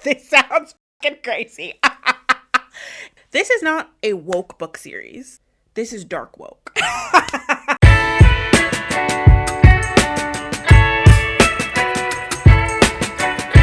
This sounds fucking crazy. This is not a woke book series. This is dark woke.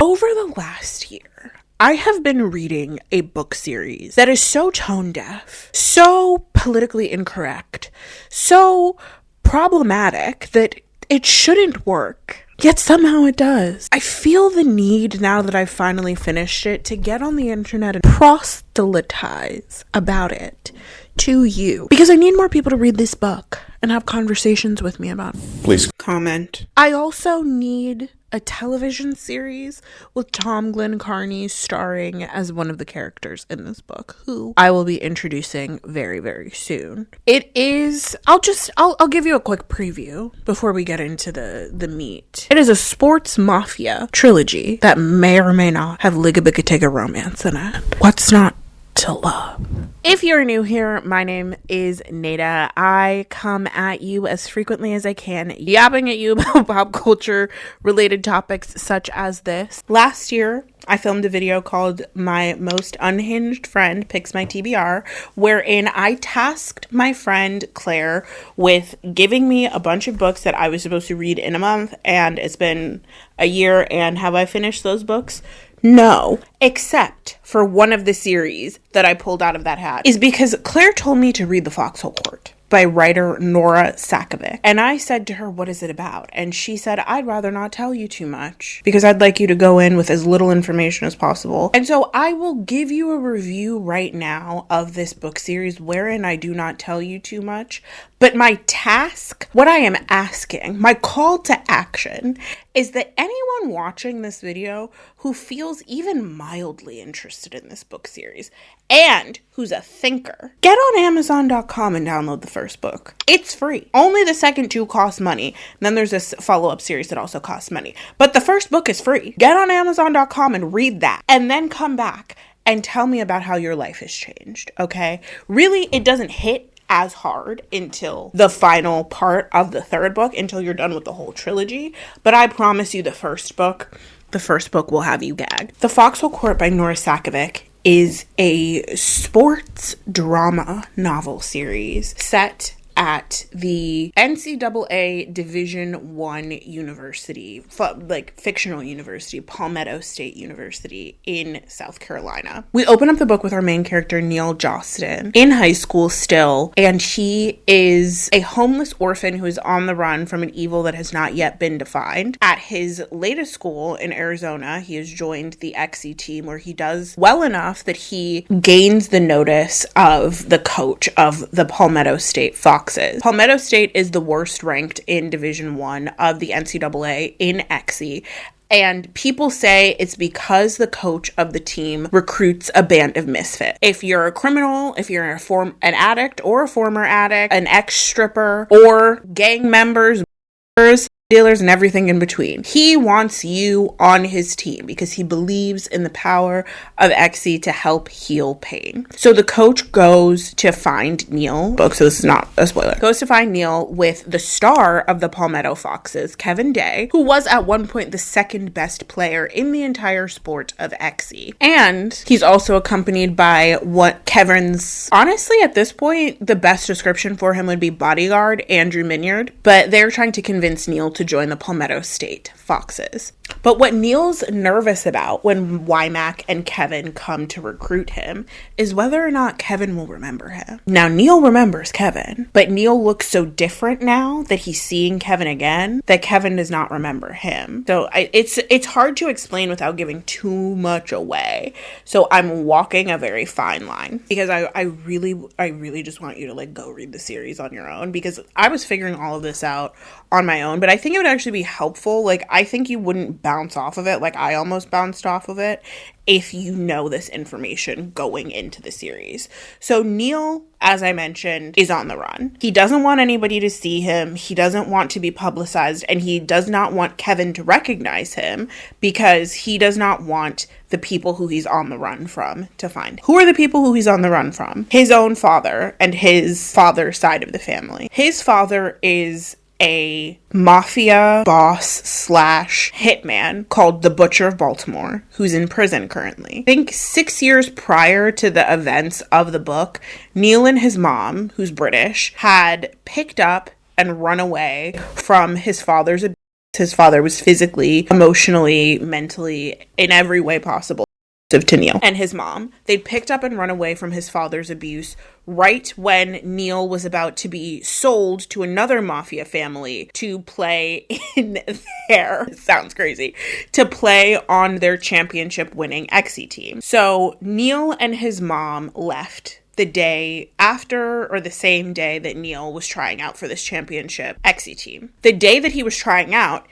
Over the last year, I have been reading a book series that is so tone deaf, so politically incorrect, so problematic that it shouldn't work. Yet somehow it does. I feel the need, now that I've finally finished it, to get on the internet and proselytize about it to you. Because I need more people to read this book and have conversations with me about it. Please Comment. I also need a television series with Tom Glencarney starring as one of the characters in this book, who I will be introducing very, very soon. It is, I'll give you a quick preview before we get into the meat. It is a sports mafia trilogy that may or may not have Ligabicatega romance in it. What's not to love? If you're new here, my name is Nada. I come at you as frequently as I can, yapping at you about pop culture related topics such as this. Last year, I filmed a video called My Most Unhinged Friend Picks My TBR, wherein I tasked my friend Claire with giving me a bunch of books that I was supposed to read in a month, and it's been a year, and have I finished those books? No, except for one of the series that I pulled out of that hat, is because Claire told me to read The Foxhole Court by writer Nora Sakovic. And I said to her, what is it about? And she said, I'd rather not tell you too much because I'd like you to go in with as little information as possible. And so I will give you a review right now of this book series wherein I do not tell you too much. But my task, what I am asking, my call to action, is that anyone watching this video who feels even mildly interested in this book series and who's a thinker, get on Amazon.com and download the first book. It's free. Only the second two cost money. And then there's this follow-up series that also costs money. But the first book is free. Get on Amazon.com and read that. And then come back and tell me about how your life has changed, okay? Really, it doesn't hit as hard until the final part of the third book, until you're done with the whole trilogy. But I promise you the first book will have you gagged. The Foxhole Court by Nora Sakovic is a sports drama novel series set at the NCAA Division I university, fictional university, Palmetto State University in South Carolina. We open up the book with our main character, Neil Jostin, in high school still, and he is a homeless orphan who is on the run from an evil that has not yet been defined. At his latest school in Arizona, he has joined the Exie team, where he does well enough that he gains the notice of the coach of the Palmetto State Foxes. Palmetto State is the worst ranked in Division I of the NCAA in Exie. And people say it's because the coach of the team recruits a band of misfits. If you're a criminal, if you're an addict or a former addict, an ex-stripper, or gang members, dealers, and everything in between, he wants you on his team because he believes in the power of Exie to help heal pain. So the coach goes to find Neil, so this is not a spoiler, goes to find Neil with the star of the Palmetto Foxes, Kevin Day, who was at one point the second best player in the entire sport of Exie. And he's also accompanied by what Kevin's, honestly at this point, the best description for him would be bodyguard, Andrew Minyard, but they're trying to convince Neil to join the Palmetto State Foxes. But what Neil's nervous about when Wymack and Kevin come to recruit him is whether or not Kevin will remember him. Now, Neil remembers Kevin, but Neil looks so different now that he's seeing Kevin again that Kevin does not remember him. So it's hard to explain without giving too much away. So I'm walking a very fine line because I really just want you to go read the series on your own, because I was figuring all of this out on my own, but I think it would actually be helpful. I think you wouldn't bounce off of it like I almost bounced off of it if you know this information going into the series. So Neil, as I mentioned, is on the run. He doesn't want anybody to see him. He doesn't want to be publicized, and he does not want Kevin to recognize him because he does not want the people who he's on the run from to find him. Who are the people who he's on the run from? His own father and his father's side of the family. His father is a mafia boss slash hitman called the Butcher of Baltimore, who's in prison currently. I think 6 years prior to the events of the book, Neil and his mom, who's British, had picked up and run away from his father's abuse. His father was physically, emotionally, mentally, in every way possible to Neil and his mom. They'd picked up and run away from his father's abuse right when Neil was about to be sold to another mafia family to play in their, sounds crazy, to play on their championship winning Exie team. So Neil and his mom left the day after or the same day that Neil was trying out for this championship Exie team. The day that he was trying out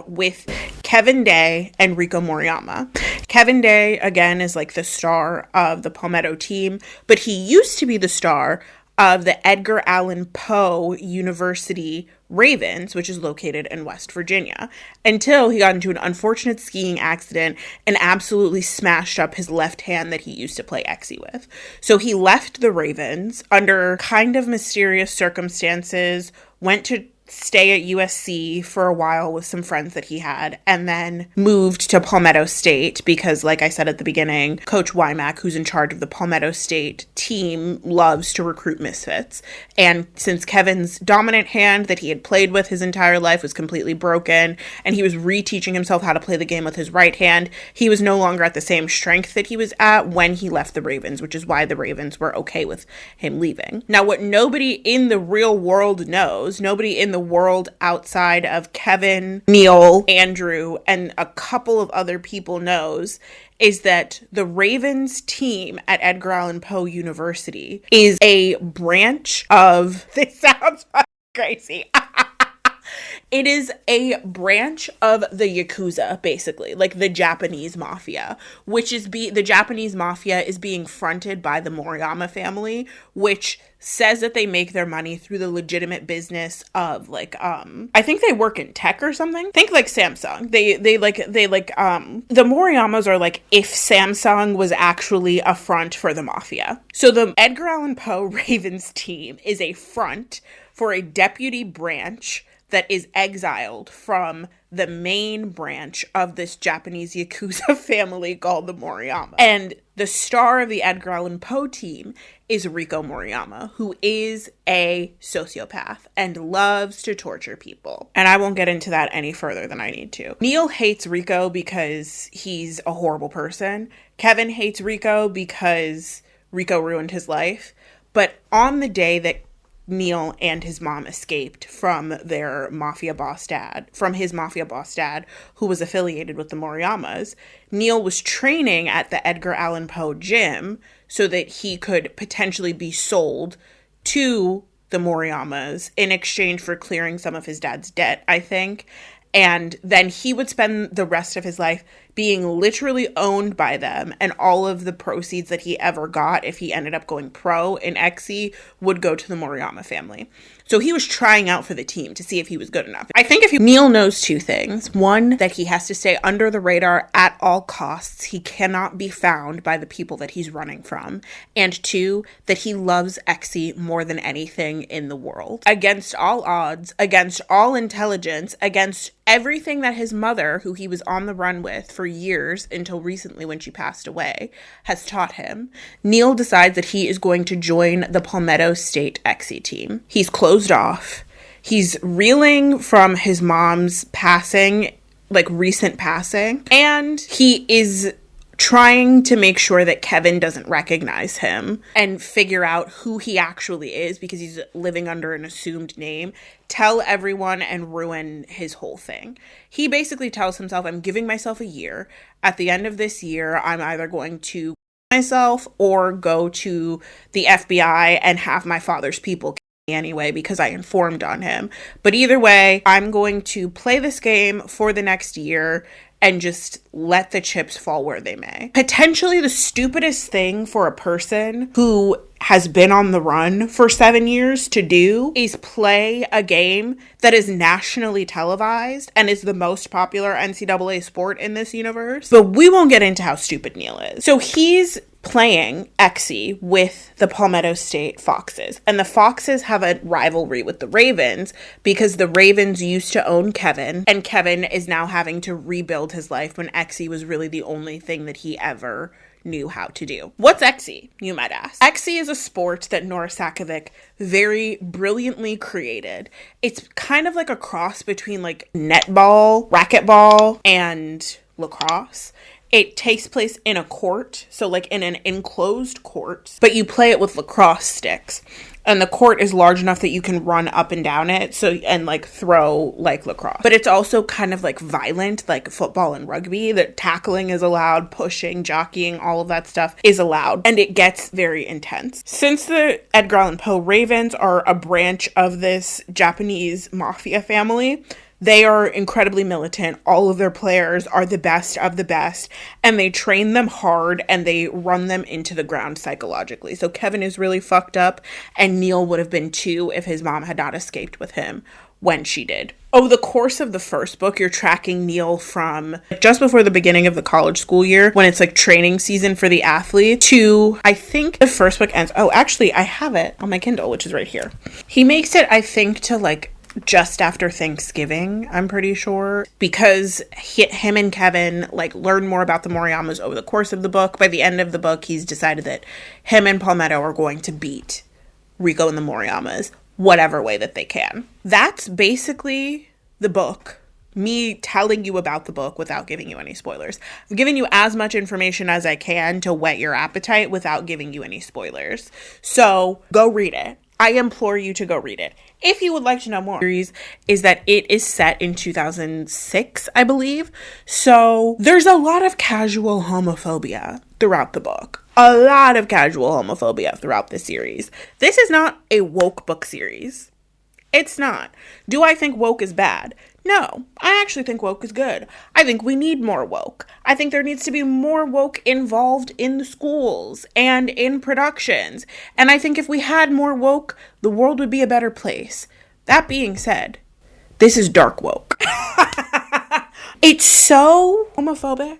with Kevin Day and Rico Moriyama. Kevin Day, again, is like the star of the Palmetto team, but he used to be the star of the Edgar Allan Poe University Ravens, which is located in West Virginia, until he got into an unfortunate skiing accident and absolutely smashed up his left hand that he used to play Exie with. So he left the Ravens under kind of mysterious circumstances, went to stay at USC for a while with some friends that he had, and then moved to Palmetto State because, like I said at the beginning, Coach Wymack, who's in charge of the Palmetto State team, loves to recruit misfits. And since Kevin's dominant hand that he had played with his entire life was completely broken, and he was reteaching himself how to play the game with his right hand, he was no longer at the same strength that he was at when he left the Ravens, which is why the Ravens were okay with him leaving. Now, what nobody in the real world knows, nobody in the world outside of Kevin, Neil, Andrew, and a couple of other people knows, is that the Ravens team at Edgar Allan Poe University is a branch of, this sounds crazy, it is a branch of the Yakuza, basically, like the Japanese mafia, which is the Japanese mafia is being fronted by the Moriyama family, which says that they make their money through the legitimate business of like, I think they work in tech or something. Think like Samsung. The Moriyamas are like if Samsung was actually a front for the mafia. So the Edgar Allan Poe Ravens team is a front for a deputy branch that is exiled from the main branch of this Japanese Yakuza family called the Moriyama. And the star of the Edgar Allan Poe team is Rico Moriyama, who is a sociopath and loves to torture people. And I won't get into that any further than I need to. Neil hates Rico because he's a horrible person. Kevin hates Rico because Rico ruined his life. But on the day that Neil and his mom escaped from his mafia boss dad, who was affiliated with the Moriyamas, Neil was training at the Edgar Allan Poe gym so that he could potentially be sold to the Moriyamas in exchange for clearing some of his dad's debt, I think. And then he would spend the rest of his life being literally owned by them, and all of the proceeds that he ever got, if he ended up going pro in Exie, would go to the Moriyama family. So he was trying out for the team to see if he was good enough. I think Neil knows two things. One, that he has to stay under the radar at all costs. He cannot be found by the people that he's running from. And two, that he loves Exie more than anything in the world. Against all odds, against all intelligence, against everything that his mother, who he was on the run with for years until recently when she passed away, has taught him, Neil decides that he is going to join the Palmetto State Exie team. He's closed off. He's reeling from his mom's passing, like recent passing, and he is trying to make sure that Kevin doesn't recognize him and figure out who he actually is because he's living under an assumed name, tell everyone and ruin his whole thing. He basically tells himself, I'm giving myself a year. At the end of this year, I'm either going to myself or go to the FBI and have my father's people kill me anyway because I informed on him. But either way, I'm going to play this game for the next year and just let the chips fall where they may. Potentially the stupidest thing for a person who has been on the run for 7 years to do is play a game that is nationally televised and is the most popular NCAA sport in this universe. But we won't get into how stupid Neil is. So he's playing Exie with the Palmetto State Foxes. And the Foxes have a rivalry with the Ravens because the Ravens used to own Kevin, and Kevin is now having to rebuild his life when Exie was really the only thing that he ever knew how to do. What's Exie, you might ask? Exie is a sport that Nora Sakovic very brilliantly created. It's kind of like a cross between like netball, racquetball, and lacrosse. It takes place in a court, so like in an enclosed court, but you play it with lacrosse sticks. And the court is large enough that you can run up and down it, and like throw like lacrosse. But it's also kind of like violent, like football and rugby, that tackling is allowed, pushing, jockeying, all of that stuff is allowed. And it gets very intense. Since the Edgar Allan Poe Ravens are a branch of this Japanese mafia family, they are incredibly militant. All of their players are the best of the best, and they train them hard and they run them into the ground psychologically. So Kevin is really fucked up, and Neil would have been too if his mom had not escaped with him when she did. Over the course of the first book, you're tracking Neil from just before the beginning of the college school year, when it's like training season for the athlete, to I think the first book ends. Oh, actually, I have it on my Kindle, which is right here. He makes it, I think, to like just after Thanksgiving, I'm pretty sure, because him and Kevin like learn more about the Moriyamas over the course of the book. By the end of the book, he's decided that him and Palmetto are going to beat Rico and the Moriyamas whatever way that they can. That's basically the book. Me telling you about the book without giving you any spoilers. I've given you as much information as I can to whet your appetite without giving you any spoilers. So go read it. I implore you to go read it. If you would like to know more, series is that it is set in 2006, I believe. So there's a lot of casual homophobia throughout the book. A lot of casual homophobia throughout the series. This is not a woke book series. It's not. Do I think woke is bad? No, I actually think woke is good. I think we need more woke. I think there needs to be more woke involved in the schools and in productions. And I think if we had more woke, the world would be a better place. That being said, this is dark woke. It's so homophobic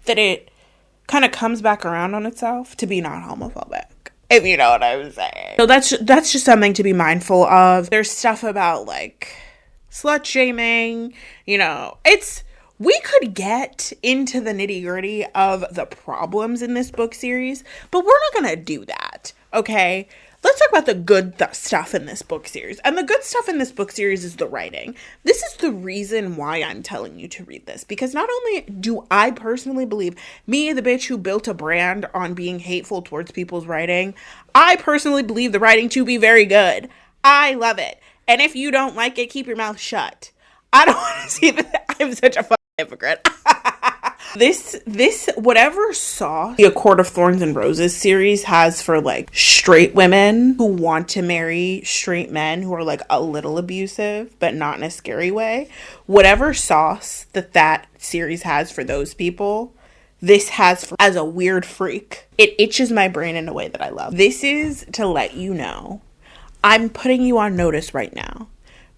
that it kind of comes back around on itself to be not homophobic, if you know what I'm saying. So that's just something to be mindful of. There's stuff about like slut shaming, you know, we could get into the nitty-gritty of the problems in this book series, but we're not gonna do that, okay? Let's talk about the good stuff in this book series. And the good stuff in this book series is the writing. This is the reason why I'm telling you to read this, because not only do I personally believe, me, the bitch who built a brand on being hateful towards people's writing, I personally believe the writing to be very good. I love it. And if you don't like it, keep your mouth shut. I don't want to see that. I'm such a fucking hypocrite. This, whatever sauce the A Court of Thorns and Roses series has for like straight women who want to marry straight men who are like a little abusive, but not in a scary way. Whatever sauce that series has for those people, this has for, as a weird freak. It itches my brain in a way that I love. This is to let you know. I'm putting you on notice right now.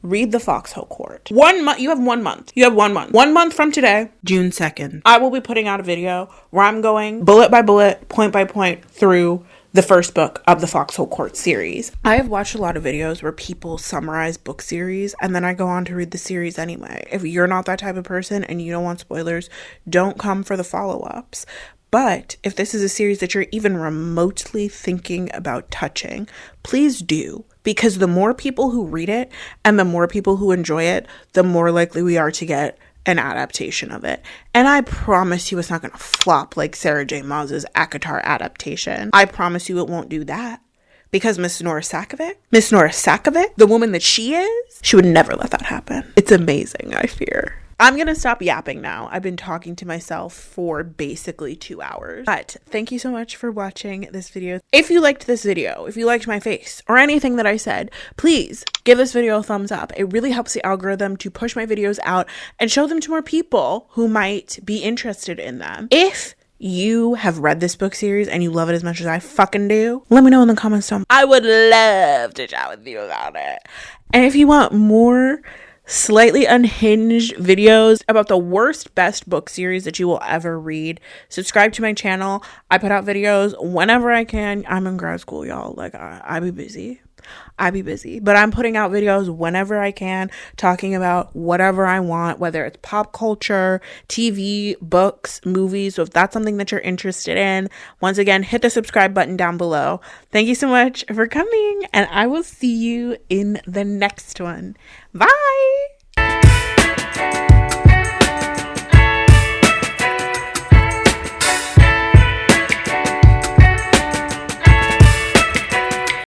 Read the Foxhole Court. 1 month. You have 1 month. You have 1 month. 1 month from today, June 2nd, I will be putting out a video where I'm going bullet by bullet, point by point through the first book of the Foxhole Court series. I have watched a lot of videos where people summarize book series and then I go on to read the series anyway. If you're not that type of person and you don't want spoilers, don't come for the follow-ups. But if this is a series that you're even remotely thinking about touching, please do. Because the more people who read it and the more people who enjoy it, the more likely we are to get an adaptation of it. And I promise you it's not going to flop like Sarah J. Maas's ACOTAR adaptation. I promise you it won't do that. Because Miss Nora Sakovic, the woman that she is, she would never let that happen. It's amazing, I fear. I'm going to stop yapping now. I've been talking to myself for basically 2 hours. But thank you so much for watching this video. If you liked this video, if you liked my face or anything that I said, please give this video a thumbs up. It really helps the algorithm to push my videos out and show them to more people who might be interested in them. If you have read this book series and you love it as much as I fucking do, let me know in the comments. I would love to chat with you about it. And if you want more slightly unhinged videos about the worst, best book series that you will ever read. Subscribe to my channel. I put out videos whenever I can. I'm in grad school, y'all. Like, I be busy. But I'm putting out videos whenever I can, talking about whatever I want, whether it's pop culture, TV, books, movies. So if that's something that you're interested in, once again, hit the subscribe button down below. Thank you so much for coming, and I will see you in the next one. Bye.